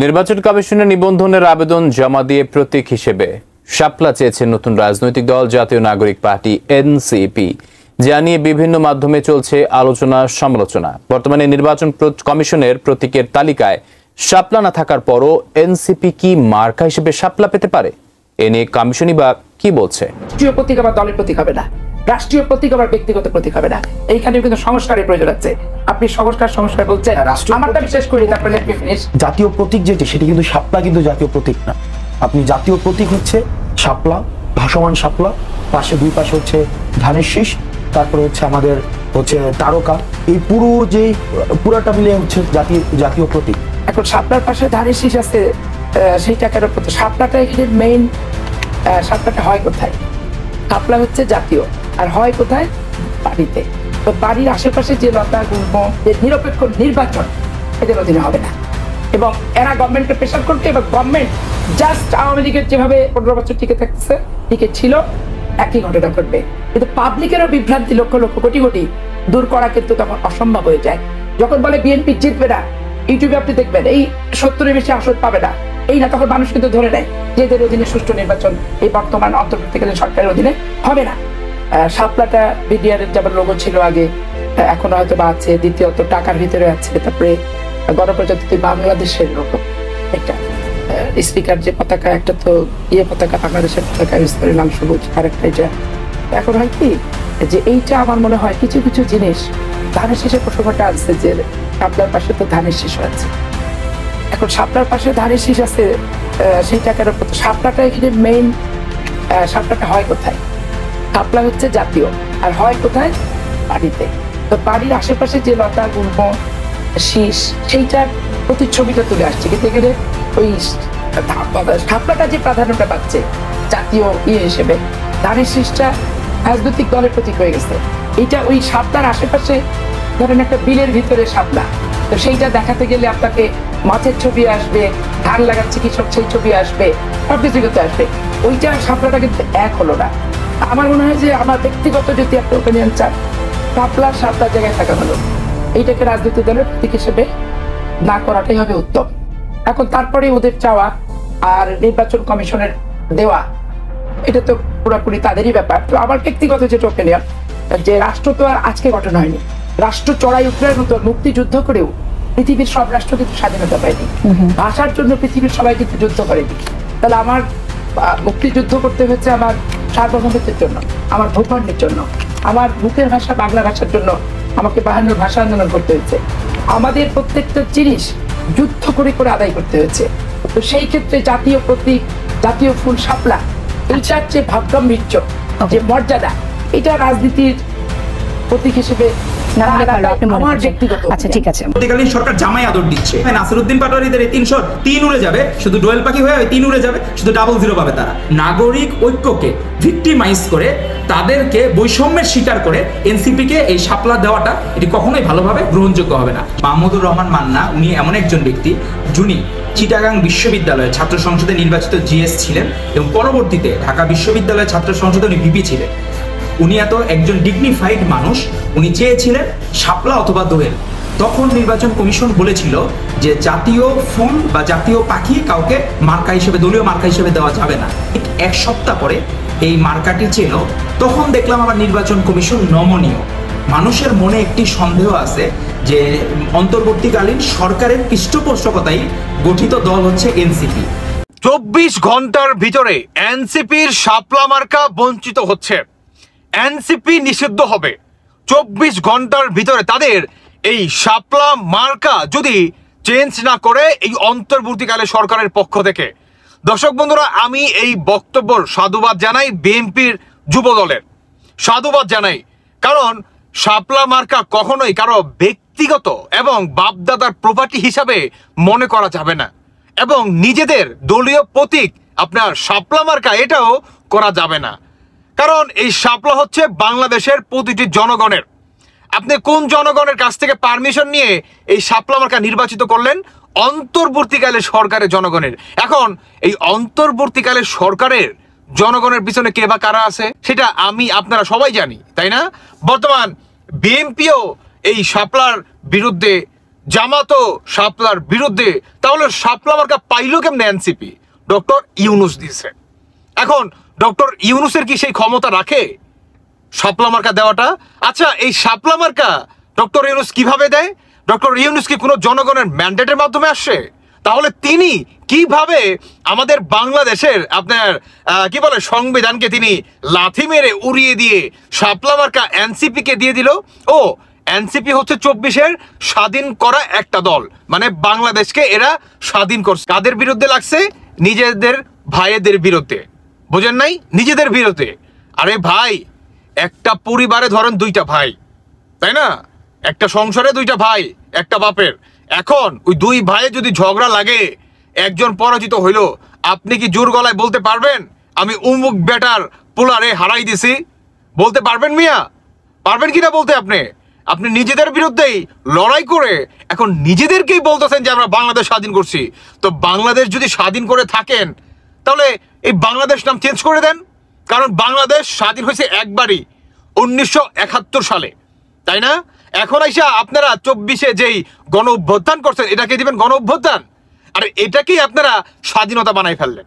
নির্বাচন কমিশনের নিবন্ধনের আবেদন জমা দিয়ে প্রতীক হিসেবে শাপলা চেয়েছে নতুন রাজনৈতিক দল জাতীয় নাগরিক পার্টি এনসিপি, যা নিয়ে বিভিন্ন মাধ্যমে চলছে আলোচনা সমালোচনা। বর্তমানে নির্বাচন কমিশনের প্রতীকের তালিকায় শাপলা না থাকার পরও এনসিপি কি মার্কা হিসেবে শাপলা পেতে পারে? এ নিয়ে কমিশনই বা কি বলছে? রাষ্ট্রীয় প্রতীক আবার দলের প্রতীক হবে না, রাষ্ট্রীয় প্রতীক আবার ব্যক্তিগত প্রতীক হবে না। এইখানে কিন্তু সংস্কারের প্রয়োজন আছে। আপনি সংস্কার বলছেন, আমারটা বিশেষ করি, তারপরে জাতীয় প্রতীক যেটি সেটি কিন্তু শাপলা, কিন্তু জাতীয় প্রতীক না। আপনি জাতীয় প্রতীক হচ্ছে শাপলা, ভাসমান শাপলা, পাশে দুই পাশে হচ্ছে ধানের শীষ, তারপরে হচ্ছে আমাদের হচ্ছে তারকা, এই পুরাটা মিলে হচ্ছে জাতীয় প্রতীক। এখন শাপলার পাশে ধানের শীষ আছে, সেইটা কেন শাপলাটা এখানে মেইন। শাপলাটা হয় কোথায়? শাপলা হচ্ছে জাতীয়, আর হয় কোথায়? বাড়িতে। তো বাড়ির আশেপাশে যে লতা গুল্ম, যে নিরপেক্ষ নির্বাচন, এদের অধীনে হবে না। এবং এরা গভর্নমেন্টকে প্রেশার করবে, এবং গভর্নমেন্ট জাস্ট আওয়ামী লীগের যেভাবে 15 বছর টিকে ছিল একই ঘটনা ঘটবে। কিন্তু পাবলিকেরও বিভ্রান্তি লক্ষ লক্ষ কোটি কোটি দূর করা কিন্তু তখন অসম্ভব হয়ে যায়। যখন বলে বিএনপি জিতবে না, ইউটিউবে আপনি দেখবেন এই 70-এর বেশি আসন পাবে না, এই না, তখন মানুষ কিন্তু ধরে নেয় যে এদের অধীনে সুষ্ঠু নির্বাচন এই বর্তমান অন্তর্বর্তীকালীন সরকারের অধীনে হবে না। শাপলাটা বিডিআর এর যেমন লোগো ছিল আগে, এখন হয়তো বা আছে, দ্বিতীয়ত টাকার ভিতরে আছে, তারপরে গণপ্রজাতন্ত্রী বাংলাদেশের লোগো, একটা স্পিকার যে পতাকা, একটা তো পতাকা, বাংলাদেশের পতাকা, লাল সবুজ, আর একটা এটা। এখন হয় কি যে এইটা আমার মনে হয় কিছু কিছু জিনিস ধানের শীষের প্রসঙ্গটা আছে, যে শাপলার পাশে তো ধানের শীষ আছে। এখন শাপলার পাশে ধানের শীষ আছে, সেইটা কেন? শাপলাটা এখানে মেইন। শাপলাটা হয় কোথায়? শাপলা হচ্ছে জাতীয়, আর হয় কোথায়? বাড়িতে। তো বাড়ির আশেপাশে যে লতা গুল্ম, শীষ, সেইটার প্রতিচ্ছবিটা তুলে আসছে। কিন্তু এখানে ওই শাপলাটা যে প্রাধান্যটা পাচ্ছে জাতীয় হিসেবে, ধানের শীষটা রাজনৈতিক দলের প্রতীক হয়ে গেছে। এইটা ওই শাপলার আশেপাশে ধরেন একটা বিলের ভিতরে শাপলা, তো সেইটা দেখাতে গেলে আপনাকে মাছের ছবি আসবে, ধান লাগাচ্ছে কৃষক, সেই ছবি আসবে, সবকিছু করতে আসবে। ওইটা শাপলাটা কিন্তু এক হলো না। আমার মনে হয় যে আমার ব্যক্তিগত যদি একটা ওপিনিয়ন চান, শাপলার জায়গায় থাকা ভালো। এইটাকে রাজনৈতিক দলের প্রতীক হিসেবে না করাটাই হবে উত্তম। এখন তারপরে ওদের চাওয়া আর নির্বাচন কমিশনের দেওয়া, এটা তো পুরোপুরি তাদেরই ব্যাপার। তো আমার ব্যক্তিগত যেটা ওপিনিয়ন, যে রাষ্ট্র তো আর আজকে গঠন হয়নি। রাষ্ট্র চড়াই উত্তরের মতো মুক্তিযুদ্ধ করেও পৃথিবীর সব রাষ্ট্র কিন্তু স্বাধীনতা পায়নি। ভাষার জন্য পৃথিবীর সবাই কিন্তু যুদ্ধ করেনি। তাহলে আমার মুক্তিযুদ্ধ করতে হচ্ছে আমার সার্বভৌমত্বের জন্য, আমার ভূখণ্ডের জন্য, আমার মুখের ভাষা বাংলা ভাষার জন্য আমাকে 52 ভাষা আন্দোলন করতে হয়েছে। আমাদের প্রত্যেকটা জিনিস যুদ্ধ করে করে আদায় করতে হয়েছে। তো সেই ক্ষেত্রে জাতীয় প্রতীক, জাতীয় ফুল শাপলা, এইটার যে ভাবগাম্ভীর্য, যে মর্যাদা, এটা রাজনীতির প্রতীক হিসেবে সরকার জামাই আদর দিচ্ছে। নাসিরউদ্দিন পাটোয়ারিদের 303 উড়ে যাবে, শুধু দোয়েল পাখি হয়ে 3 উড়ে যাবে, শুধু 00 পাবে তারা। নাগরিক ঐক্যকে ভিক্টিমাইজ করে, তাদেরকে বৈষম্যের শিকার করে এনসিপি কে এই শাপলা দেওয়াটা এটি কখনোই ভালোভাবে গ্রহণযোগ্য হবে না। মাহমুদুর রহমান মান্না, উনি এমন একজন ব্যক্তি যিনি চিটাগাং বিশ্ববিদ্যালয়ের ছাত্র সংসদে নির্বাচিত জিএস ছিলেন, এবং পরবর্তীতে ঢাকা বিশ্ববিদ্যালয়ের ছাত্র সংসদে উনি ভিপি ছিলেন। উনি এত একজন ডিগনিফাইড মানুষ, উনি চেয়েছিলেন শাপলা অথবা দোয়েল। তখন নির্বাচন কমিশন বলেছিল যে জাতীয় ফুল বা জাতীয় পাখি কাউকে মার্কা হিসেবে, দলীয় মার্কা হিসেবে দেওয়া যাবে না। এক সপ্তাহ পরে এই মার্কাটি চেল, তখন দেখলাম আমার নির্বাচন কমিশন নমনীয়। মানুষের মনে একটি সন্দেহ আছে যে অন্তর্বর্তীকালীন সরকারের পৃষ্ঠপোষকতায় গঠিত দল হচ্ছে এনসিপি। 24 ঘন্টার ভিতরে এনসিপির শাপলা মার্কা বঞ্চিত হচ্ছে। এনসিপি নিষিদ্ধ হবে 24 ঘন্টার ভিতরে। তাদের এই শাপলা মার্কা যদি চেঞ্জ না করে এই অন্তর্বর্তীকালে সরকারের পক্ষ থেকে। দর্শক বন্ধুরা, আমি এই বক্তব্যের সাধুবাদ জানাই, বিএনপির যুব দলের সাধুবাদ জানাই। কারণ শাপলা মার্কা কখনোই কারো ব্যক্তিগত এবং বাপদাদার প্রপার্টি হিসাবে মনে করা যাবে না, এবং নিজেদের দলীয় প্রতীক আপনার শাপলা মার্কা এটাও করা যাবে না। কারণ এই শাপলা হচ্ছে বাংলাদেশের প্রতিটি জনগণের। আপনি কোন জনগণের কাছ থেকে পারমিশন নিয়ে এই শাপলা মার্কা নির্বাচিত করলেন? অন্তর্বর্তীকালে সরকারের জনগণের। এখন এই অন্তর্বর্তীকালে সরকারের জনগণের পিছনে কে বা কারা আছে সেটা আমি আপনারা সবাই জানি, তাই না? বর্তমান বিএনপিও এই শাপলার বিরুদ্ধে জামাতও শাপলার বিরুদ্ধে, তাহলে শাপলা মার্কা পাইলো কেমনে এনসিপি? ডক্টর ইউনুস দিয়েছে। এখন ডক্টর ইউনুসের কি সেই ক্ষমতা রাখে শাপলা মার্কা দেওয়াটা? আচ্ছা, এই শাপলা মার্কা ডক্টর ইউনুস কিভাবে দেয়? ডক্টর ইউনুস কি কোনো জনগণের ম্যান্ডেটের মাধ্যমে আসে? তাহলে তিনি কিভাবে আমাদের বাংলাদেশের আপনার কি বলে সংবিধানকে তিনি লাথি মেরে উড়িয়ে দিয়ে শাপলা মার্কা এনসিপি কে দিয়ে দিল? ও, এনসিপি হচ্ছে 24-এর স্বাধীন করা একটা দল, মানে বাংলাদেশকে এরা স্বাধীন করছে। কাদের বিরুদ্ধে লাগছে? নিজেদের ভাইদের বিরুদ্ধে। বোঝেন নাই? নিজেদের বিরুদ্ধে। আরে ভাই, একটা পরিবারে ধরেন দুইটা ভাই, তাই না? একটা সংসারে দুইটা ভাই, একটা বাপের। এখন ওই দুই ভাইয়ে যদি ঝগড়া লাগে, একজন পরাজিত হইল, আপনি কি জোর গলায় বলতে পারবেন আমি উমুক বেটার পোলারে হারাই দিছি? বলতে পারবেন মিয়া? পারবেন কিনা বলতে? আপনি নিজেদের বিরুদ্ধেই লড়াই করে এখন নিজেদেরকেই বলতেছেন যে আমরা বাংলাদেশ স্বাধীন করছি। তো বাংলাদেশ যদি স্বাধীন করে থাকেন, তাহলে এই বাংলাদেশ নাম চেঞ্জ করে দেন। কারণ বাংলাদেশ স্বাধীন হয়েছে একবারই 1971 সালে, তাই না? এখন আইসা আপনারা 24-এ যেই গণ অভ্যুত্থান করছেন, এটাকে দিবেন গণ অভ্যুত্থান? আর এটাকেই আপনারা স্বাধীনতা বানাই ফেললেন।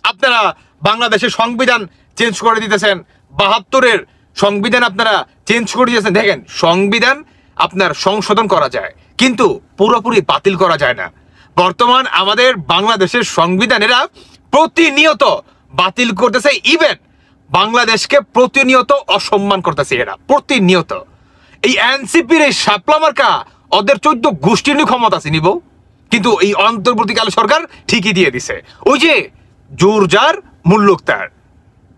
আপনারা বাংলাদেশের সংবিধান চেঞ্জ করে দিতেছেন, 72-এর সংবিধান আপনারা চেঞ্জ করে দিয়েছেন। দেখেন, সংবিধান আপনার সংশোধন করা যায়, কিন্তু পুরোপুরি বাতিল করা যায় না। বর্তমান আমাদের বাংলাদেশের সংবিধানেরা প্রতিনিয়ত বাতিল করতেছে, ইভেন বাংলাদেশকে প্রতিনিয়ত অসম্মান করতেছে এরা, প্রতিনিয়ত। এই এনসিপির এই শাপলা মার্কা ওদের 14 গোষ্ঠীর ক্ষমতা আছে নিব, কিন্তু এই অন্তর্বর্তীকালীন সরকার ঠিকই দিয়ে দিছে। ওই যে জোর যার মুল্লুক তার,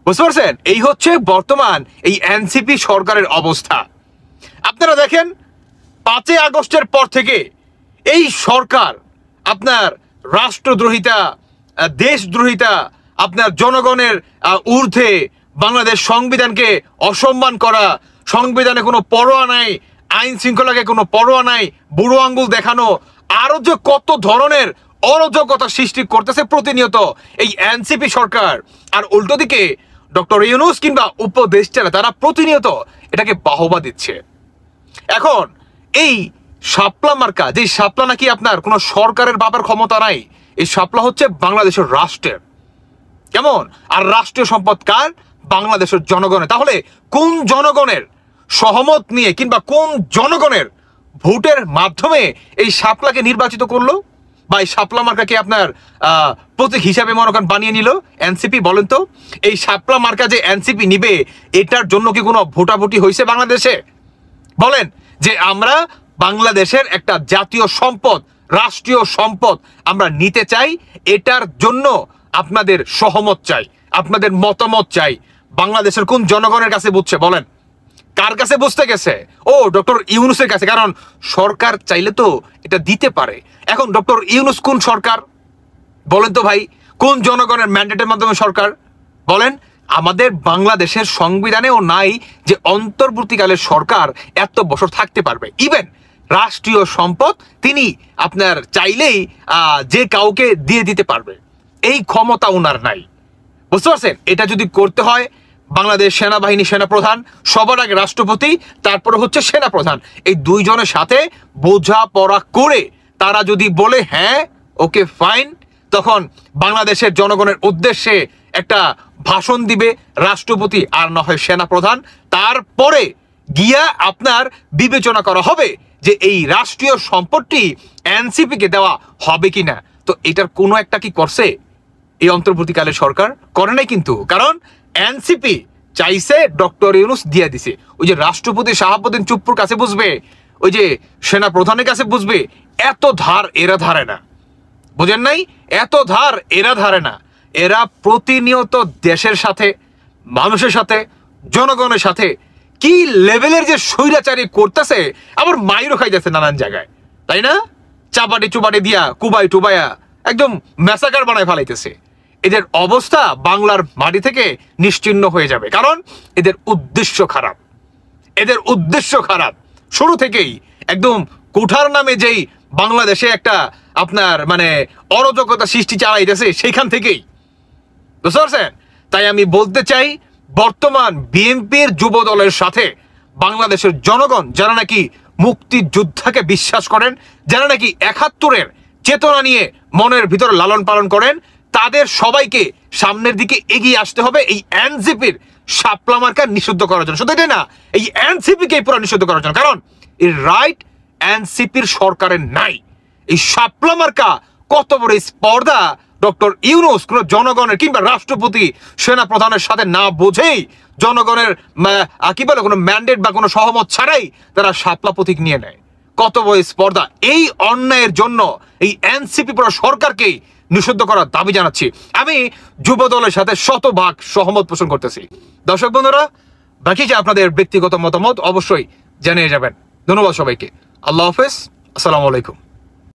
বুঝতে পারছেন? এই হচ্ছে বর্তমান এই এনসিপি সরকারের অবস্থা। আপনারা দেখেন, 5 আগস্টের পর থেকে এই সরকার আপনার রাষ্ট্রদ্রোহিতা, দেশদ্রোহিতা, আপনার জনগণের ঊর্ধ্বে বাংলাদেশ সংবিধানকে অসম্মান করা, সংবিধানে কোনো পরোয়া নাই, আইন শৃঙ্খলাকে কোনো পরোয়া নাই, বুড়ো আঙ্গুল দেখানো, আরো যে কত ধরনের অরাজকতা সৃষ্টি করতেছে প্রতিনিয়ত এই এনসিপি সরকার। আর উল্টো দিকে ডক্টর ইউনুস কিংবা উপদেষ্টারা তারা প্রতিনিয়ত এটাকে বাহবা দিচ্ছে। এখন এই শাপলা মার্কা, যে শাপলা নাকি আপনার কোনো সরকারের বাবার ক্ষমতা নাই, এই শাপলা হচ্ছে বাংলাদেশের রাষ্ট্রের। কেমন? আর রাষ্ট্রীয় সম্পদ কার? বাংলাদেশের জনগণের। তাহলে কোন জনগণের সহমত নিয়ে কিংবা কোন জনগণের ভোটের মাধ্যমে এই শাপলাকে নির্বাচিত করলো, বা এই শাপলা মার্কাকে আপনার প্রতীক হিসাবে মনে করেন বানিয়ে নিল এনসিপি? বলেন তো, এই শাপলা মার্কা যে এনসিপি নিবে, এটার জন্য কি কোনো ভোটাভুটি হয়েছে বাংলাদেশে? বলেন যে আমরা বাংলাদেশের একটা জাতীয় সম্পদ, রাষ্ট্রীয় সম্পদ আমরা নিতে চাই, এটার জন্য আপনাদের সহমত চাই, আপনাদের মতামত চাই। বাংলাদেশের কোন জনগণের কাছে বুঝছে? বলেন, কার কাছে বুঝতে গেছে? ও, ডক্টর ইউনুসের কাছে। কারণ সরকার চাইলে তো এটা দিতে পারে। এখন ডক্টর ইউনুস কোন সরকার? বলেন তো ভাই, কোন জনগণের ম্যান্ডেটের মাধ্যমে সরকার? বলেন। আমাদের বাংলাদেশের সংবিধানেও নাই যে অন্তর্বর্তীকালের সরকার এত বছর থাকতে পারবে। ইভেন রাষ্ট্রীয় সম্পদ তিনি আপনার চাইলেই যে কাউকে দিয়ে দিতে পারবে, এই ক্ষমতা ওনার নাই। বুঝতে পারছেন? এটা যদি করতে হয়, বাংলাদেশ সেনাবাহিনী সেনাপ্রধান, সবার আগে রাষ্ট্রপতি, তারপরে হচ্ছে সেনাপ্রধান, এই দুইজনের সাথে বোঝাপড়া করে তারা যদি বলে হ্যাঁ ওকে ফাইন, তখন বাংলাদেশের জনগণের উদ্দেশ্যে একটা ভাষণ দিবে রাষ্ট্রপতি আর না হয় সেনাপ্রধান। তারপরে গিয়া আপনার বিবেচনা করা হবে যে এই রাষ্ট্রীয় সম্পদটি এনসিপি কে দেওয়া হবে কিনা। তো এটার কোনো একটা কি করছে এই অন্তর্বর্তীকালের সরকার? করে নাই কিন্তু। কারণ এনসিপি চাইছে, ডক্টর ইউনুস দিয়ে দিছে। ওই যে রাষ্ট্রপতি শাহাবুদ্দিন চুপ্পুর কাছে বুঝবে, ওই যে সেনা প্রধানের কাছে বুঝবে, এত ধার এরা ধারে না। বুঝেন নাই? এত ধার এরা ধারে না। এরা প্রতিনিয়ত দেশের সাথে, মানুষের সাথে, জনগণের সাথে কি লেভেলের যে স্বৈরাচারী করতেছে, আবার মাইরও খাই যাচ্ছে নানান জায়গায়, তাই না? চাপাটি চুপাটি দিয়া, কুবাই টুবাইয়া একদম ম্যাসাকার বানায় ফেলাইতেছে। এদের অবস্থা বাংলার মাটি থেকে নিশ্চিহ্ন হয়ে যাবে। কারণ এদের উদ্দেশ্য খারাপ, এদের উদ্দেশ্য খারাপ শুরু থেকেই। একদম কুঠার নামে যেই বাংলাদেশে একটা আপনার মানে অরাজকতা সৃষ্টি চালাইতেছে, সেইখান থেকেই। বুঝতে পারছেন? তাই আমি বলতে চাই, বর্তমান বিএনপির যুব দলের সাথে বাংলাদেশের জনগণ, যারা নাকি মুক্তিযোদ্ধাকে বিশ্বাস করেন, যারা নাকি ৭১-এর চেতনা নিয়ে মনের ভিতরে লালন পালন করেন, তাদের সবাইকে সামনের দিকে এগিয়ে আসতে হবে এই এনসিপির শাপলা মার্কা নিষিদ্ধ করার জন্য। শুধু এটাই না, এই এনসিপিকে পুরো নিষিদ্ধ করার জন্য। কারণ এই রাইট এনসিপির সরকারের নাই। এই শাপলা মার্কা কত বড় স্পর্ধা ডক্টর ইউনূস কোন জনগণের কিংবা রাষ্ট্রপতি সেনা প্রধানের সাথে না বোঝেই জনগণের কি বলে কোনো ম্যান্ডেট বা কোনো সহমত ছাড়াই তারা শাপলা প্রতীক নিয়ে নেয়। কত বড় স্পর্ধা! এই অন্যায়ের জন্য এই এনসিপি পুরো সরকারকেই নিষিদ্ধ করার দাবি জানাচ্ছি। আমি যুব দলের সাথে শতভাগ সহমত পোষণ করতেছি। দর্শক বন্ধুরা, বাকি যে আপনাদের ব্যক্তিগত মতামত অবশ্যই জানিয়ে যাবেন। ধন্যবাদ সবাইকে। আল্লাহ হাফেজ, আসসালামু আলাইকুম।